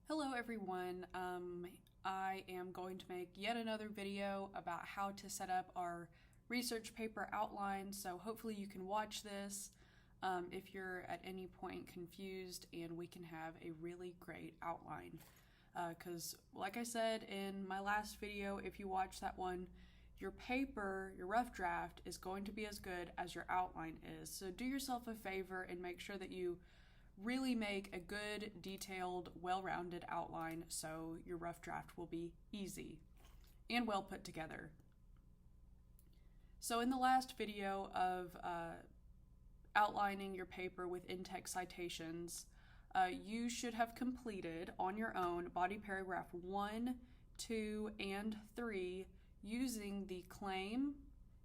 Hello everyone, I am going to make yet another video about how to set up our research paper outline, so hopefully you can watch this if you're at any point confused, and we can have a really great outline. Because like I said in my last video, if you watch that one, your paper, your rough draft, is going to be as good as your outline is. So do yourself a favor and make sure that you really make a good, detailed, well-rounded outline so your rough draft will be easy and well put together. So in the last video of outlining your paper with in-text citations, you should have completed on your own body paragraph 1, 2, and 3 using the claim,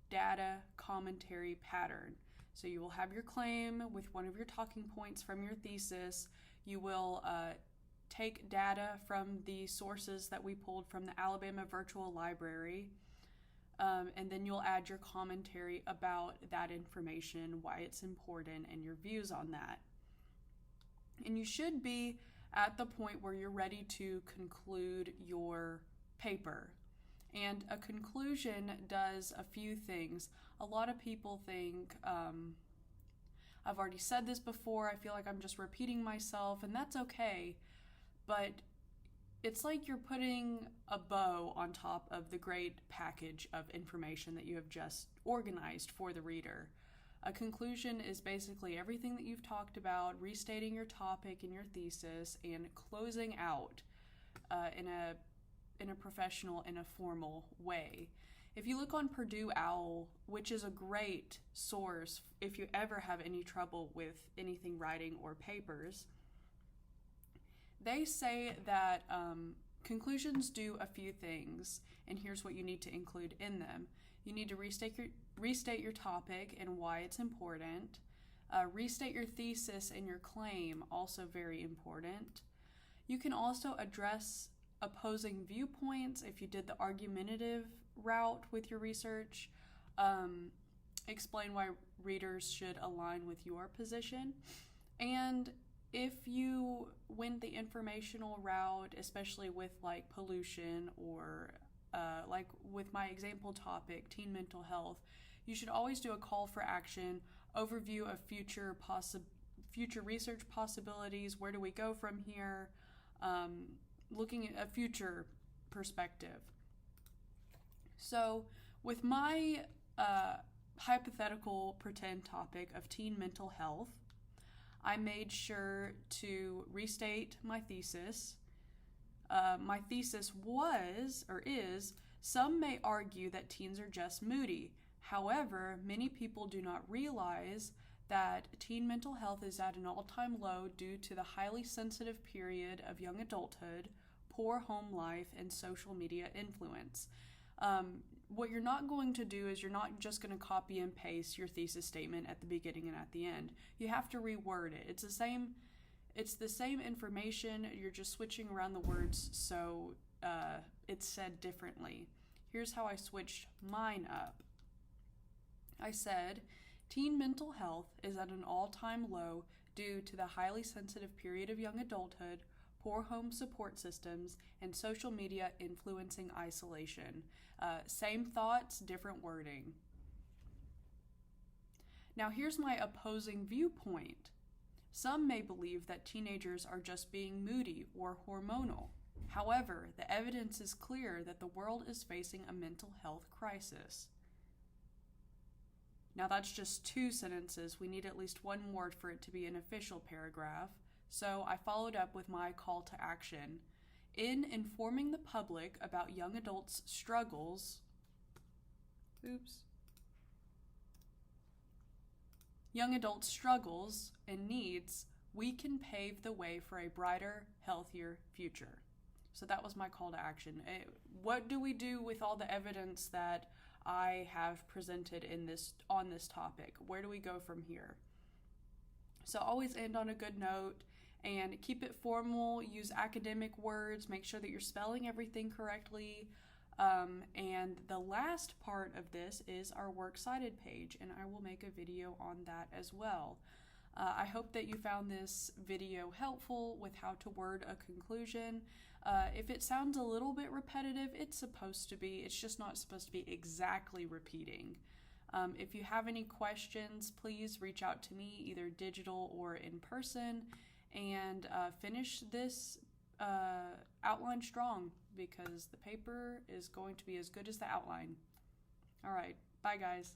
data, commentary pattern. So you will have your claim with one of your talking points from your thesis. You will take data from the sources that we pulled from the Alabama Virtual Library, and then you'll add your commentary about that information, why it's important, and your views on that. And you should be at the point where you're ready to conclude your paper. And a conclusion does a few things. A lot of people think, I've already said this before, I feel like I'm just repeating myself, and that's okay, but it's like you're putting a bow on top of the great package of information that you have just organized for the reader. A conclusion is basically everything that you've talked about, restating your topic and your thesis, and closing out in a professional, in a formal way. If you look on Purdue OWL, which is a great source if you ever have any trouble with anything writing or papers, they say that conclusions do a few things, and here's what you need to include in them. You need to restate your topic and why it's important. Restate your thesis and your claim, also very important. You can also address opposing viewpoints if you did the argumentative route with your research. Explain why readers should align with your position. And if you went the informational route, especially with like pollution or like with my example topic, teen mental health, you should always do a call for action, overview of future research possibilities, where do we go from here, looking at a future perspective. So with my hypothetical pretend topic of teen mental health, I made sure to restate my thesis. My thesis was, or is, some may argue that teens are just moody. However, many people do not realize that teen mental health is at an all-time low due to the highly sensitive period of young adulthood, poor home life, and social media influence. What you're not going to do is you're not just going to copy and paste your thesis statement at the beginning and at the end. You have to reword it. It's the same information, you're just switching around the words so it's said differently. Here's how I switched mine up. I said, teen mental health is at an all-time low due to the highly sensitive period of young adulthood, poor home support systems, and social media influencing isolation. Same thoughts, different wording. Now here's my opposing viewpoint. Some may believe that teenagers are just being moody or hormonal. However, the evidence is clear that the world is facing a mental health crisis. Now that's just 2 sentences. We need at least one more for it to be an official paragraph. So I followed up with my call to action. In informing the public about young adults' struggles, and needs, we can pave the way for a brighter, healthier future. So that was my call to action. What do we do with all the evidence that I have presented on this topic? Where do we go from here? So always end on a good note and keep it formal, use academic words, make sure that you're spelling everything correctly. And the last part of this is our works cited page, and I will make a video on that as well. I hope that you found this video helpful with how to word a conclusion. If it sounds a little bit repetitive, it's supposed to be. It's just not supposed to be exactly repeating. If you have any questions, please reach out to me, either digital or in person, and finish this outline strong, because the paper is going to be as good as the outline. All right, bye guys.